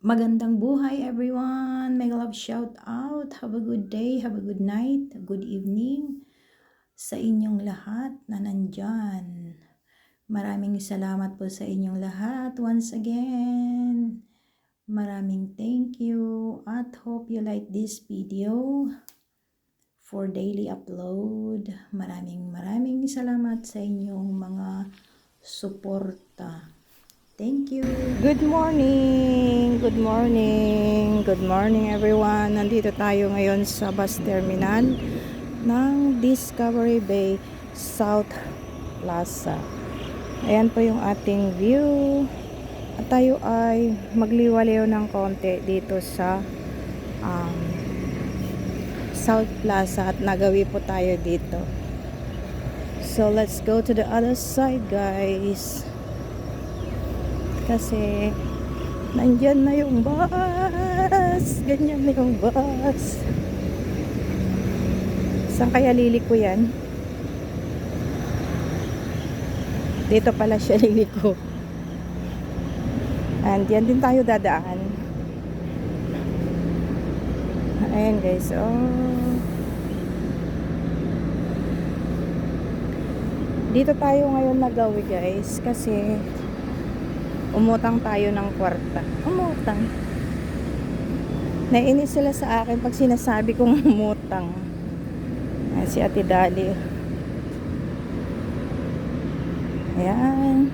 Magandang buhay everyone! Mega love shout out! Have a good day, have a good night, good evening sa inyong lahat na nandyan. Maraming salamat po sa inyong lahat once again. Maraming thank you at hope you like this video for daily upload. Maraming salamat sa inyong mga suporta. Thank you. Good morning everyone. Nandito tayo ngayon sa bus terminal ng Discovery Bay South Plaza. Ayan po yung ating view. At tayo ay magliwaliw ng konti dito sa South Plaza at nagawi po tayo dito. So let's go to the other side, guys. Kasi nandyan na yung bus. Ganyan na yung bus. Saan kaya liliko yan? Dito pala siya liliko. And yan din tayo dadaan. Ayan guys. Oh. Dito tayo ngayon nagawi guys. Kasi umutang tayo ng kwarta. Umutang. Nainis sila sa akin pag sinasabi kong umutang. Ayan, si Ate Dali. Ayan.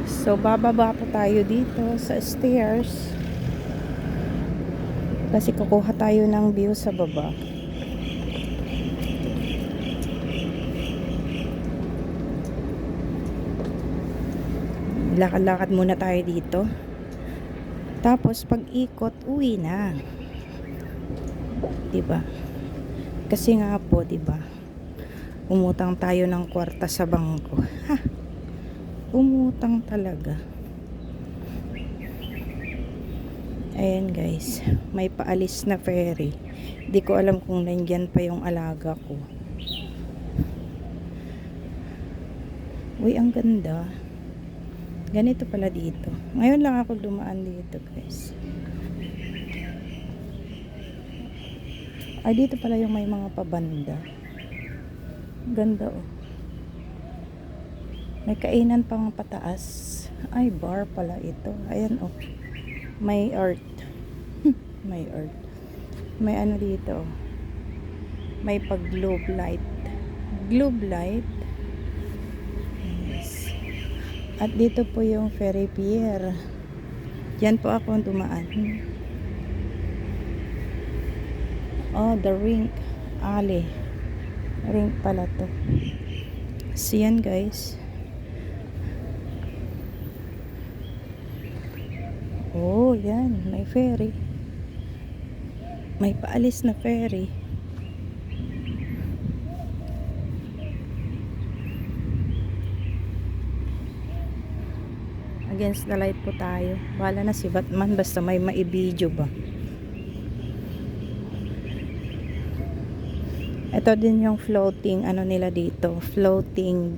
So, bababa po tayo dito sa stairs. Kasi kukuha tayo ng view sa baba. Lakad-lakad muna tayo dito. Tapos pag ikot, uwi na. 'Di ba? Kasi nga po, 'di ba? Umutang tayo ng kwarta sa bangko. Ha. Umutang talaga. Ayan guys, may paalis na ferry. Di ko alam kung nandiyan pa yung alaga ko. Uy, ang ganda. Ganito pala dito. Ngayon lang ako dumaan dito, guys. Ay, dito pala yung may mga pabanda. Ganda, oh. May kainan pang pataas. Ay, bar pala ito. Ayan, oh. May art. May art. May ano dito, oh. May pag-globe light. Globe light. At dito po yung ferry pier. Diyan po ako dumaan. Oh, the rink alley. Rink pala to. So yan guys. Oh, yan. May ferry. May paalis na ferry. Against the light po tayo. Wala na si Batman basta may maibidyo ba. Ito din yung floating ano nila dito. Floating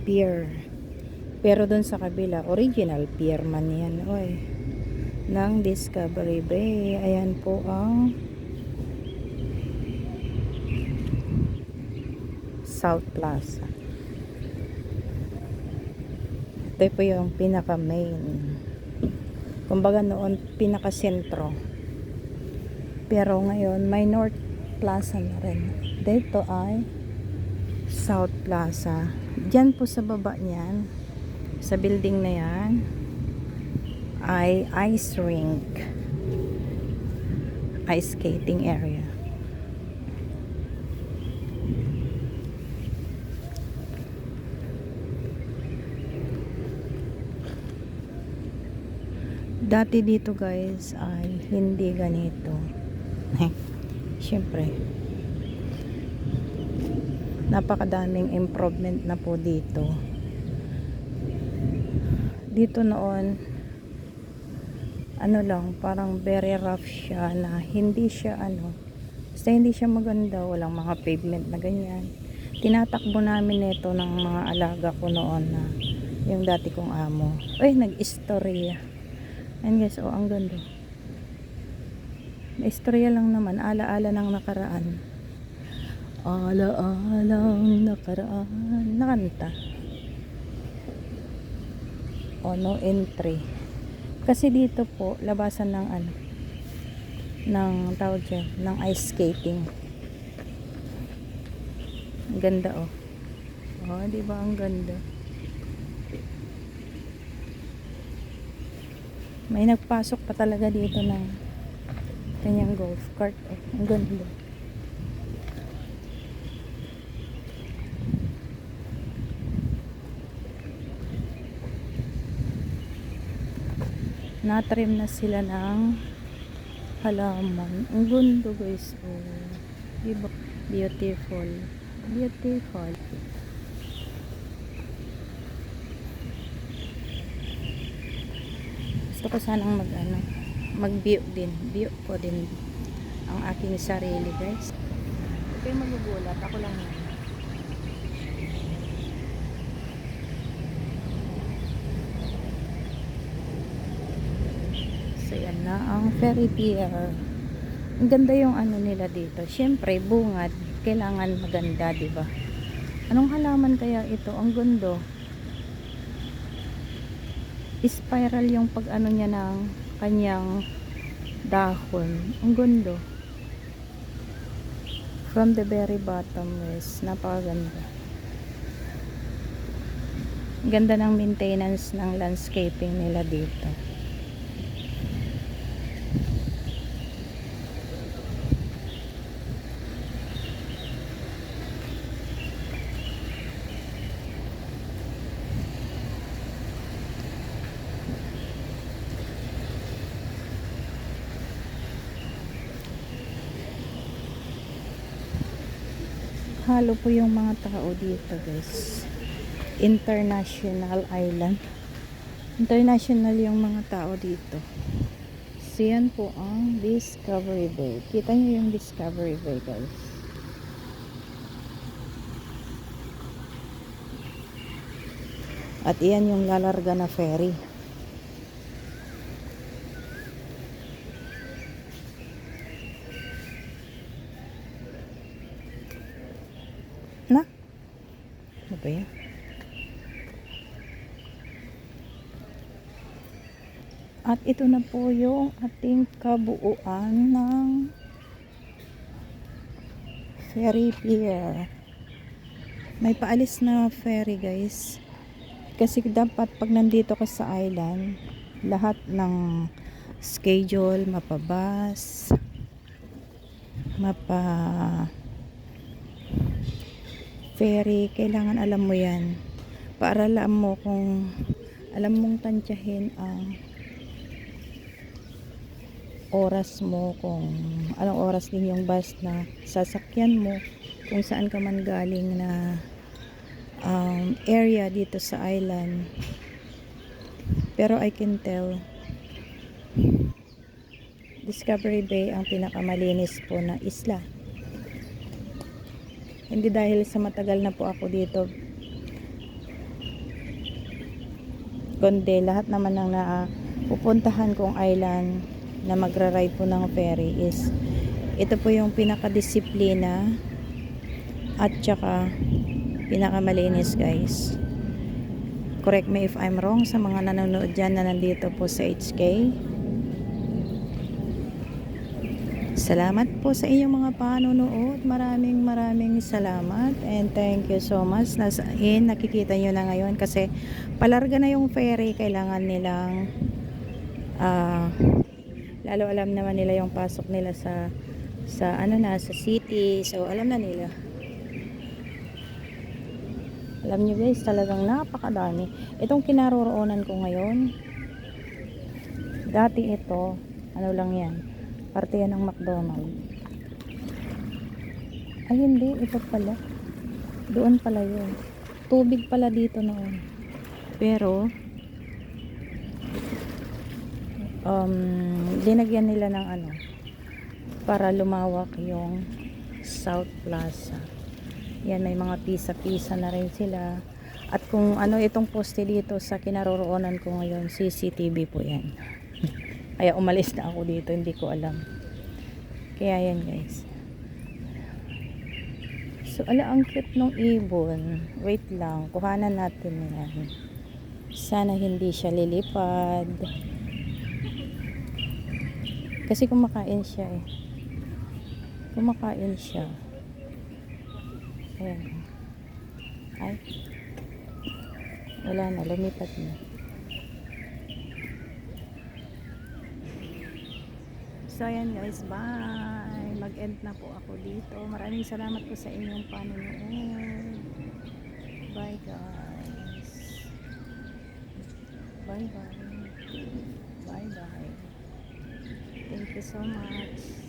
pier. Pero dun sa kabila, original pier man yan. Oy. Ng Discovery Bay. Ayan po ang South Plaza. Ito po yung pinaka main. Kumbaga noon pinaka sentro. Pero ngayon may North Plaza na rin. Dito ay South Plaza. Diyan po sa baba niyan, sa building na yan, ay ice rink. Ice skating area. Dati dito guys ay hindi ganito. Siyempre napakadaming improvement na po dito. Dito noon ano lang, parang very rough siya na hindi siya ano, basta hindi siya maganda, walang mga pavement na ganyan. Tinatakbo namin ito ng mga alaga ko noon na Yung dati kong amo. Ay, nag-istorya. Ayan guys, oh, ang ganda. Istorya lang naman, ala-ala ng nakaraan. Ala-alang nakaraan. Nakanta. O, no entry. Kasi dito po, labasan ng ano, ng tawag dyan, ng ice skating. Ang ganda, oh. Oh, diba ang ganda? May nagpasok pa talaga dito ng kanyang golf cart. Oh, ang ganda. Na-trim na sila ng halaman. Ang ganda guys. Oh, diba? Beautiful. Beautiful. Gusto ko sanang mag-view din. View ko din ang aking sarili guys. Huwag kayong magugulat. Ako lang yan. So yan na ang ferry pier. Ang ganda yung ano nila dito. Syempre bungad. Kailangan maganda, diba? Anong halaman kaya ito? Ang ganda. Spiral yung pag ano niya ng kanyang dahon. Ang ganda. From the very bottom guys. Napakaganda. Ganda ng maintenance ng landscaping nila dito. Halo po yung mga tao dito guys. International island. International yung mga tao dito. So yan po ang Discovery Bay. Kita nyo yung Discovery Bay guys. At iyan yung lalarga na ferry. Na? Ano ba yan? At ito na po yung ating kabuuan ng ferry pier. May paalis na ferry guys. Kasi dapat pag nandito ka sa island, lahat ng schedule, mapabus, ferry, kailangan alam mo yan para alam mo kung alam mong tansyahin ang oras mo, kung anong oras din yung bus na sasakyan mo, kung saan ka man galing na area dito sa island. Pero I can tell Discovery Bay ang pinakamalinis po na isla. Hindi dahil sa matagal na po ako dito, kundi lahat naman ng pupuntahan kong island na magra-ride po ng ferry is ito po yung pinakadisiplina at saka pinakamalinis guys. Correct me if I'm wrong sa mga nanonood dyan na nandito po sa HK. Salamat po sa inyong mga panonood. Maraming salamat and thank you so much. Nakikita nyo na ngayon kasi palarga na yung ferry. Kailangan nilang lalo alam naman nila yung pasok nila sa sa city. So alam na nila. Alam nyo guys, talagang napakadami. Itong kinaroroonan ko ngayon, dati ito, ano lang yan, parte yan ng McDonald's. Ay hindi, ito pala. Doon pala yun. Tubig pala dito noon. Pero, dinagyan nila ng ano, para lumawak yung South Plaza. Yan, may mga pisa-pisa na rin sila. At kung ano itong poste dito sa kinaroroonan ko ngayon, CCTV po yan. Kaya umalis na ako dito, hindi ko alam. Kaya yan guys. So ala, ang cute nung ibon. Wait lang, kuhanan natin yan. Sana hindi siya lilipad. Kasi kumakain siya eh. Kumakain siya. Ayan. Ay. Wala na, lumipat na. So ayan guys, bye. Mag-end na po ako dito. Maraming salamat po sa inyong panonood. Bye guys. Bye bye. Bye bye. Thank you so much.